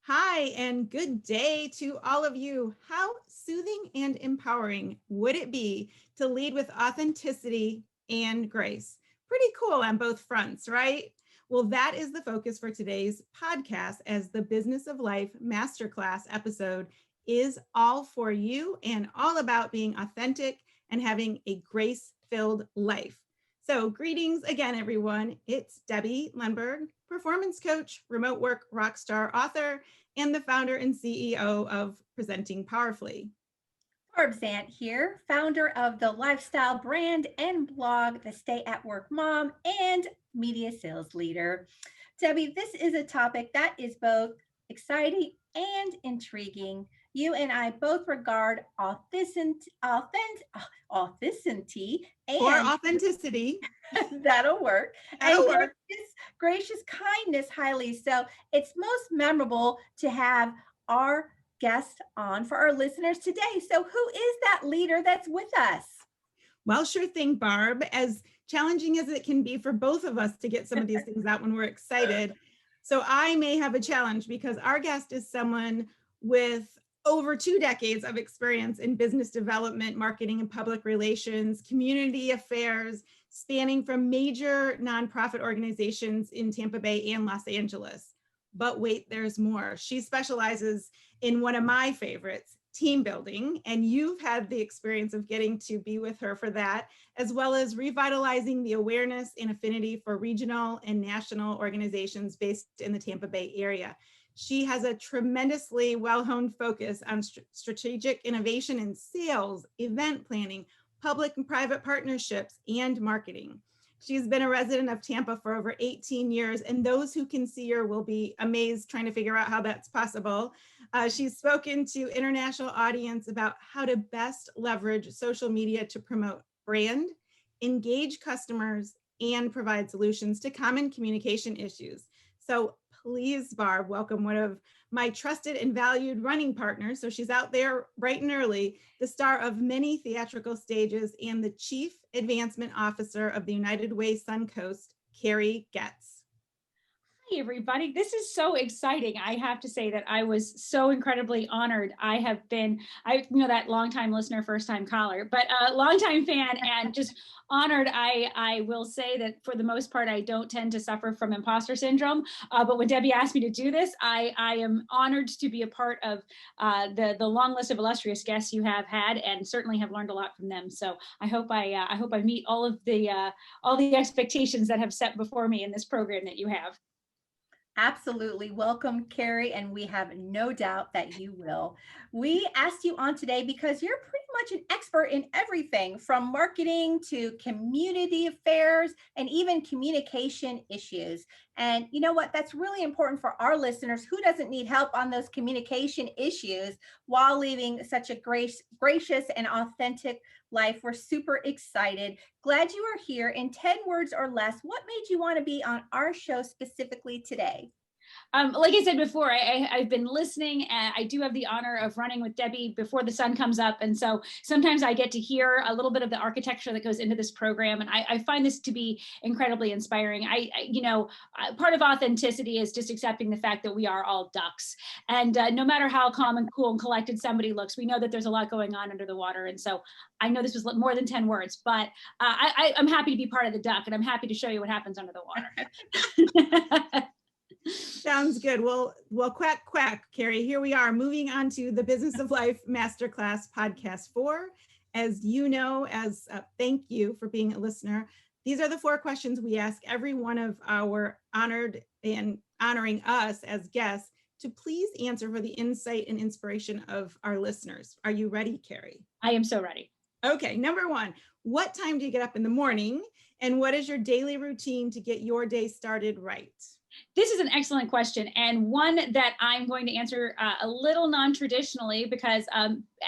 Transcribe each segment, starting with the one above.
Hi, and good day to all of you. How soothing and empowering would it be to lead with authenticity and grace? Pretty cool on both fronts, right? Well, that is the focus for today's podcast, as the Business of Life Masterclass episode is all for you and all about being authentic and having a grace-filled life. So, greetings again, everyone. It's Debbie Lundberg, performance coach, remote work rockstar author, and the founder and CEO of Presenting Powerfully. Zant here, founder of the lifestyle brand and blog, The Stay at Work Mom, and media sales leader. Debbie, this is a topic that is both exciting and intriguing. You and I both regard authenticity Or and authenticity. that'll work. That'll And work. gracious kindness highly. So it's most memorable to have our guest on for our listeners today. So who is that leader that's with us? Well, sure thing, Barb. As challenging as it can be for both of us to get some of these things out when we're excited. So I may have a challenge because our guest is someone with over 2 decades of experience in business development, marketing and public relations, community affairs, spanning from major nonprofit organizations in Tampa Bay and Los Angeles. But wait, there's more. She specializes in one of my favorites, team building, and you've had the experience of getting to be with her for that, as well as revitalizing the awareness and affinity for regional and national organizations based in the Tampa Bay area. She has a tremendously well-honed focus on strategic innovation in sales, event planning, public and private partnerships, and marketing. She's been a resident of Tampa for over 18 years, and those who can see her will be amazed trying to figure out how that's possible. She's spoken to international audience about how to best leverage social media to promote brand, engage customers, and provide solutions to common communication issues. So please, Barb, welcome one of my trusted and valued running partners. So she's out there bright and early, the star of many theatrical stages and the Chief Advancement Officer of the United Way Suncoast, Kari Goetz. Hi, everybody. This is so exciting. I have to say that I was so incredibly honored. That longtime listener, first time caller, but a longtime fan and just honored. I will say that for the most part, I don't tend to suffer from imposter syndrome. But when Debbie asked me to do this, I am honored to be a part of the long list of illustrious guests you have had, and certainly have learned a lot from them. So I hope I meet all the expectations that have set before me in this program that you have. Absolutely. Welcome, Kari, and we have no doubt that you will. We asked you on today because you're pretty much an expert in everything from marketing to community affairs and even communication issues. And you know what? That's really important for our listeners. Who doesn't need help on those communication issues while leading such a gracious and authentic life? We're super excited. Glad you are here. In 10 words or less, what made you want to be on our show specifically today? Like I said before, I've been listening, and I do have the honor of running with Debbie before the sun comes up. And so sometimes I get to hear a little bit of the architecture that goes into this program. And I find this to be incredibly inspiring. Part of authenticity is just accepting the fact that we are all ducks. And no matter how calm and cool and collected somebody looks, we know that there's a lot going on under the water. And so I know this was more than 10 words, but I'm happy to be part of the duck, and I'm happy to show you what happens under the water. Sounds good. Well, quack, quack, Kari. Here we are moving on to the Business of Life Masterclass Podcast 4. As you know, as a thank you for being a listener, these are the 4 questions we ask every one of our honored and honoring us as guests to please answer for the insight and inspiration of our listeners. Are you ready, Kari? I am so ready. Okay, number 1, what time do you get up in the morning? And what is your daily routine to get your day started right? This is an excellent question, and one that I'm going to answer a little non-traditionally because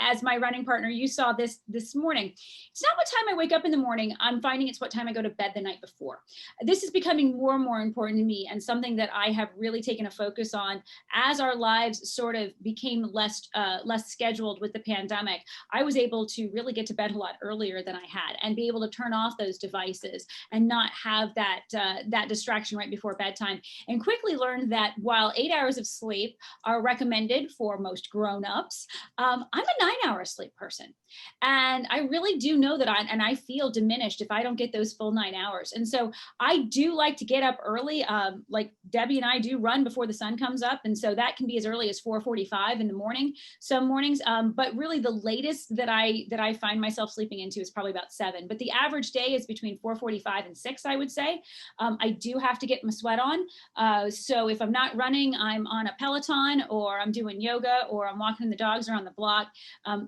as my running partner, you saw this morning. It's not what time I wake up in the morning. I'm finding it's what time I go to bed the night before. This is becoming more and more important to me, and something that I have really taken a focus on as our lives sort of became less scheduled with the pandemic. I was able to really get to bed a lot earlier than I had, and be able to turn off those devices and not have that distraction right before bedtime. and quickly learned that while 8 hours of sleep are recommended for most grown-ups, I'm a 9-hour sleep person. And I really do know that I feel diminished if I don't get those full 9 hours. And so I do like to get up early. Like Debbie and I do run before the sun comes up. And so that can be as early as 4:45 in the morning, some mornings. But really the latest that I find myself sleeping into is probably about 7. But the average day is between 4:45 and 6, I would say. I do have to get my sweat on. So if I'm not running, I'm on a Peloton, or I'm doing yoga, or I'm walking the dogs around the block.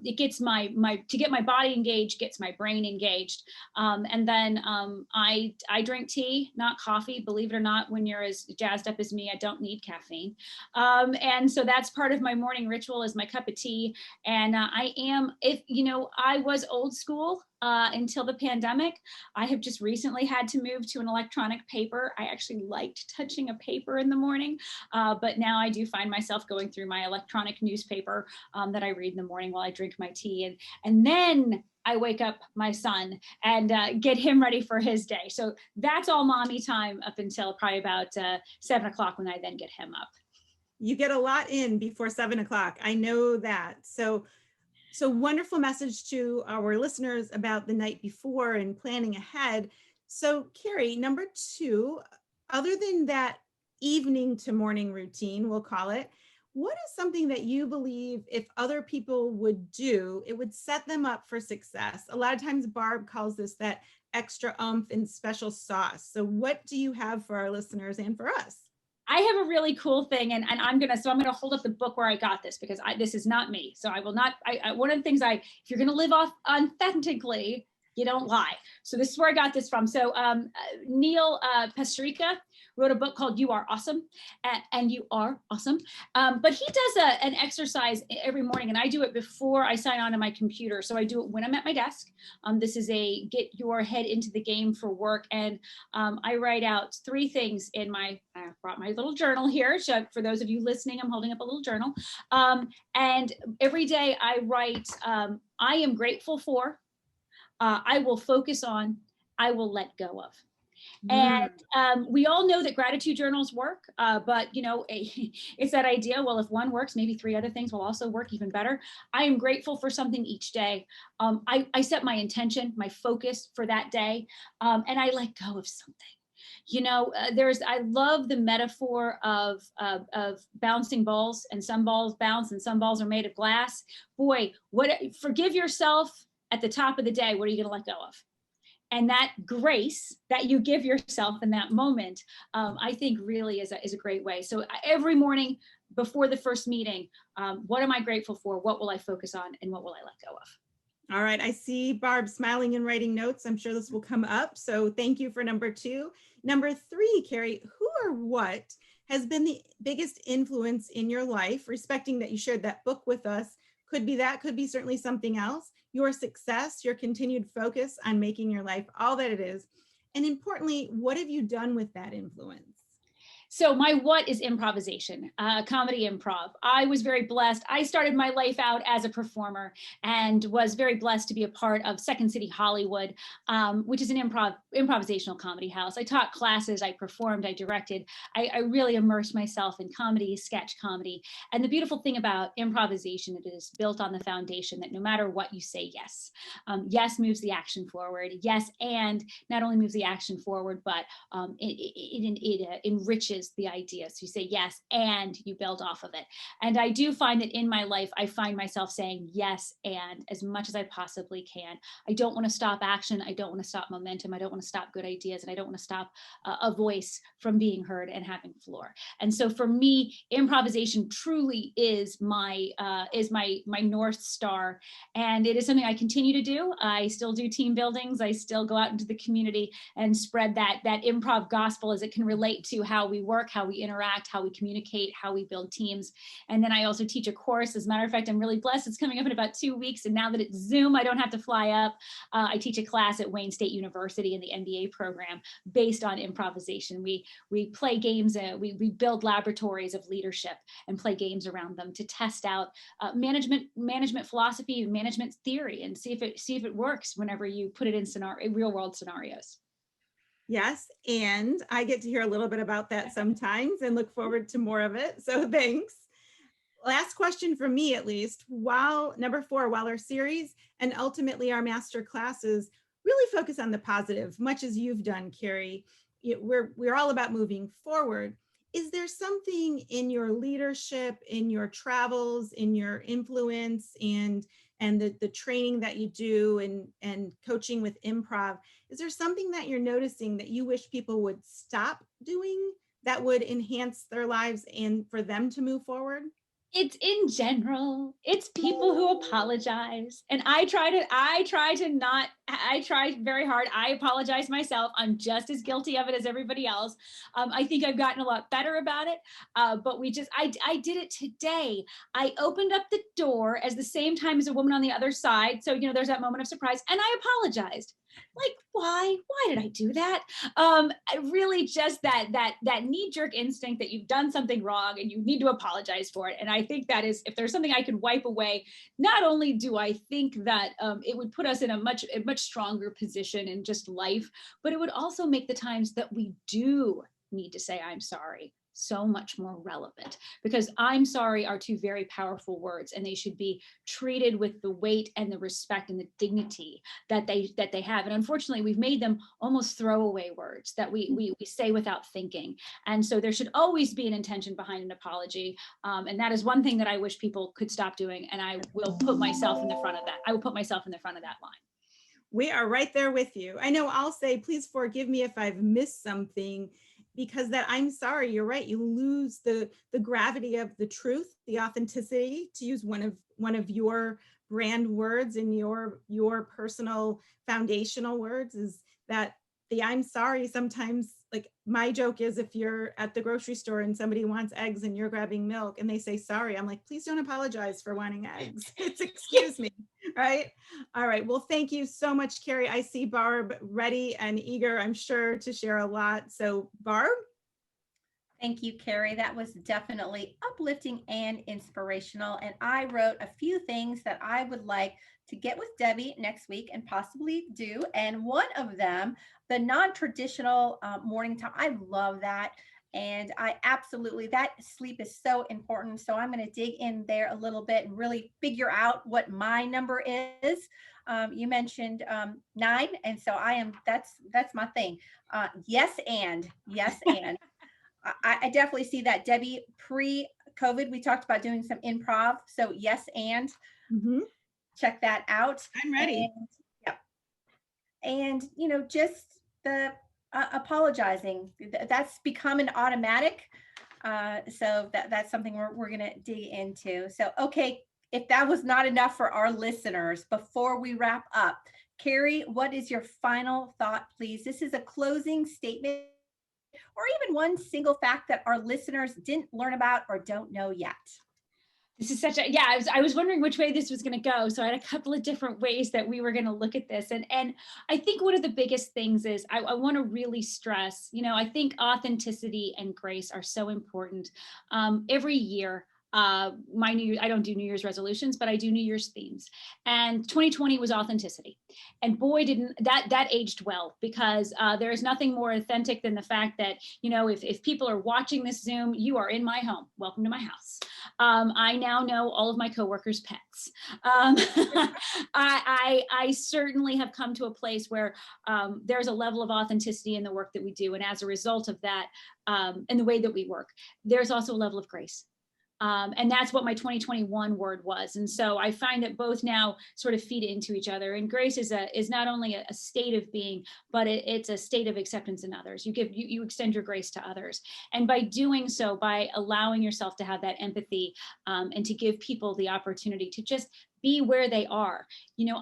It gets to get my body engaged, gets my brain engaged. And then I drink tea, not coffee. Believe it or not, when you're as jazzed up as me, I don't need caffeine. And so that's part of my morning ritual, is my cup of tea. And I was old school until the pandemic. I have just recently had to move to an electronic paper. I actually liked touching a paper in the morning, but now I do find myself going through my electronic newspaper that I read in the morning while I drink my tea. And then I wake up my son and get him ready for his day. So that's all mommy time up until probably about 7 o'clock, when I then get him up. You get a lot in before 7 o'clock. I know that. So wonderful message to our listeners about the night before and planning ahead. So Kari, number 2, other than that evening to morning routine, we'll call it, what is something that you believe if other people would do, it would set them up for success? A lot of times Barb calls this that extra oomph and special sauce. So what do you have for our listeners and for us? I have a really cool thing, and I'm gonna hold up the book where I got this, because this is not me. So I will not. One of the things if you're gonna live off authentically, you don't lie. So this is where I got this from. So Neil Pastrika wrote a book called "You Are Awesome," and you are awesome. But he does an exercise every morning, and I do it before I sign on to my computer. So I do it when I'm at my desk. This is a get your head into the game for work, and I write out 3 things in I brought my little journal here. So for those of you listening, I'm holding up a little journal. And every day I write, I am grateful for, I will focus on, I will let go of. And we all know that gratitude journals work, but it's that idea, well, if one works, maybe 3 other things will also work even better. I am grateful for something each day. I set my intention, my focus for that day, and I let go of something. I love the metaphor of bouncing balls, and some balls bounce and some balls are made of glass. Boy, forgive yourself at the top of the day. What are you going to let go of? And that grace that you give yourself in that moment, I think really is a great way. So every morning before the first meeting, what am I grateful for? What will I focus on? And what will I let go of? All right. I see Barb smiling and writing notes. I'm sure this will come up. So thank you for number 2. Number 3, Kari, who or what has been the biggest influence in your life, respecting that you shared that book with us? Could be that, could be certainly something else. Your success, your continued focus on making your life all that it is. And importantly, what have you done with that influence? So my what is improvisation, comedy improv. I was very blessed. I started my life out as a performer and was very blessed to be a part of Second City Hollywood, which is an improvisational comedy house. I taught classes, I performed, I directed. I really immersed myself in comedy, sketch comedy. And the beautiful thing about improvisation, it is built on the foundation that no matter what you say, yes. Yes moves the action forward. Yes, and not only moves the action forward, but it enriches the idea. So you say yes, and you build off of it. And I do find that in my life, I find myself saying yes, and as much as I possibly can. I don't want to stop action. I don't want to stop momentum. I don't want to stop good ideas. And I don't want to stop a voice from being heard and having floor. And so for me, improvisation truly is my North Star. And it is something I continue to do. I still do team buildings. I still go out into the community and spread that improv gospel as it can relate to how we work, how we interact, how we communicate, how we build teams. And then I also teach a course. As a matter of fact, I'm really blessed. It's coming up in about 2 weeks. And now that it's Zoom, I don't have to fly up. I teach a class at Wayne State University in the MBA program based on improvisation. We play games, we build laboratories of leadership and play games around them to test out management philosophy and management theory and see if it works whenever you put it in real world scenarios. Yes, and I get to hear a little bit about that sometimes and look forward to more of it. So thanks. Last question from me, at least. While number 4, while our series and ultimately our master classes really focus on the positive, much as you've done, Kari, we're all about moving forward. Is there something in your leadership, in your travels, in your influence, and the training that you do and coaching with improv? Is there something that you're noticing that you wish people would stop doing that would enhance their lives and for them to move forward? It's in general, it's people who apologize. And I try very hard. I apologize myself. I'm just as guilty of it as everybody else. I think I've gotten a lot better about it. But I did it today. I opened up the door as the same time as a woman on the other side. So, there's that moment of surprise, and I apologized. Like, why did I do that? Really just that knee-jerk instinct that you've done something wrong and you need to apologize for it. And I think that is, if there's something I could wipe away, not only do I think that it would put us in a much stronger position in just life, but it would also make the times that we do need to say I'm sorry so much more relevant, because I'm sorry are 2 very powerful words, and they should be treated with the weight and the respect and the dignity that they have. And unfortunately, we've made them almost throwaway words that we say without thinking. And so there should always be an intention behind an apology. And that is one thing that I wish people could stop doing. And I will put myself in the front of that. I will put myself in the front of that line. We are right there with you. I know I'll say, please forgive me if I've missed something, because that I'm sorry, you're right. You lose the gravity of the truth, the authenticity, to use one of your brand words and your personal foundational words, is that the I'm sorry sometimes, like my joke is, if you're at the grocery store and somebody wants eggs and you're grabbing milk and they say sorry, I'm like, please don't apologize for wanting eggs. It's excuse me, right? All right, well, thank you so much, Kari. I see Barb ready and eager, I'm sure, to share a lot. So Barb? Thank you, Kari. That was definitely uplifting and inspirational. And I wrote a few things that I would like to get with Debbie next week and possibly do. And one of them, the non-traditional morning time, I love that. And I absolutely, that sleep is so important. So I'm going to dig in there a little bit and really figure out what my number is. You mentioned 9. And so that's my thing. Yes, and. I definitely see that, Debbie. Pre-COVID, we talked about doing some improv. So yes, and check that out. I'm ready. And just the apologizing. That's become an automatic. So that's something we're going to dig into. So, okay, if that was not enough for our listeners, before we wrap up, Kari, what is your final thought, please? This is a closing statement, or even one single fact that our listeners didn't learn about or don't know yet. This is I was wondering which way this was going to go. So I had a couple of different ways that we were going to look at this. And I think one of the biggest things is I want to really stress, I think authenticity and grace are so important. Every year, I don't do New Year's resolutions, but I do New Year's themes. And 2020 was authenticity. And boy, that aged well, because there is nothing more authentic than the fact that, if people are watching this Zoom, you are in my home. Welcome to my house. I now know all of my coworkers' pets. I certainly have come to a place where there's a level of authenticity in the work that we do. And as a result of that, and the way that we work, there's also a level of grace. And that's what my 2021 word was. And so I find that both now sort of feed into each other. And grace is not only a state of being, but it's a state of acceptance in others. You extend your grace to others. And by doing so, by allowing yourself to have that empathy and to give people the opportunity to just be where they are.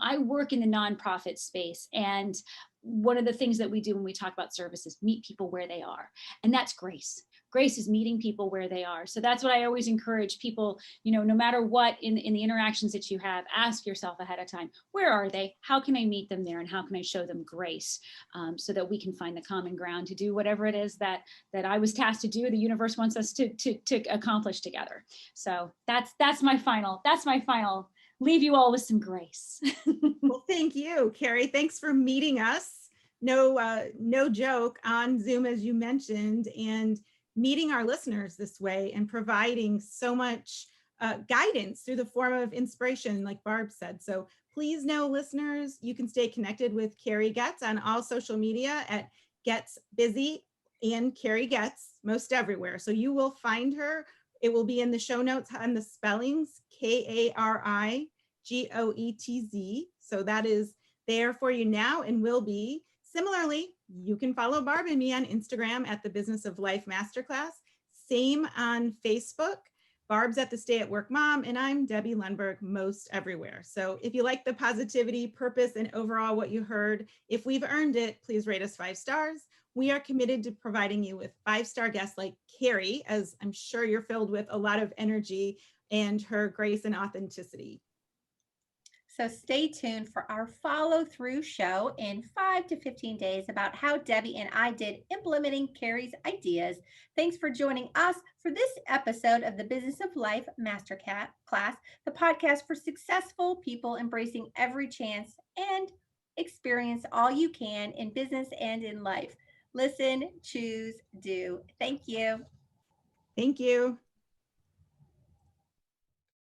I work in the nonprofit space, and one of the things that we do when we talk about service is meet people where they are. And that's grace. Grace is meeting people where they are. So that's what I always encourage people, no matter what, in the interactions that you have, ask yourself ahead of time, where are they? How can I meet them there? And how can I show them grace so that we can find the common ground to do whatever it is that I was tasked to do, the universe wants us to accomplish together. So that's my final. Leave you all with some grace. Well, thank you, Kari. Thanks for meeting us no joke on Zoom, as you mentioned, and meeting our listeners this way and providing so much guidance through the form of inspiration, like Barb said. So please know, listeners, you can stay connected with Kari Goetz on all social media at Goetz Busy and Kari Goetz, most everywhere. So you will find her. It will be in the show notes on the spellings, Karigoetz. So that is there for you now and will be. Similarly, you can follow Barb and me on Instagram at the Business of Life Masterclass. Same on Facebook. Barb's at the Stay at Work Mom, and I'm Debbie Lundberg, most everywhere. So if you like the positivity, purpose, and overall what you heard, if we've earned it, please rate us 5 stars. We are committed to providing you with 5-star guests like Kari, as I'm sure you're filled with a lot of energy and her grace and authenticity. So stay tuned for our follow-through show in 5 to 15 days about how Debbie and I did implementing Kari's ideas. Thanks for joining us for this episode of the Business of Life Masterclass, the podcast for successful people embracing every chance and experience all you can in business and in life. Listen, choose, do. Thank you. Thank you.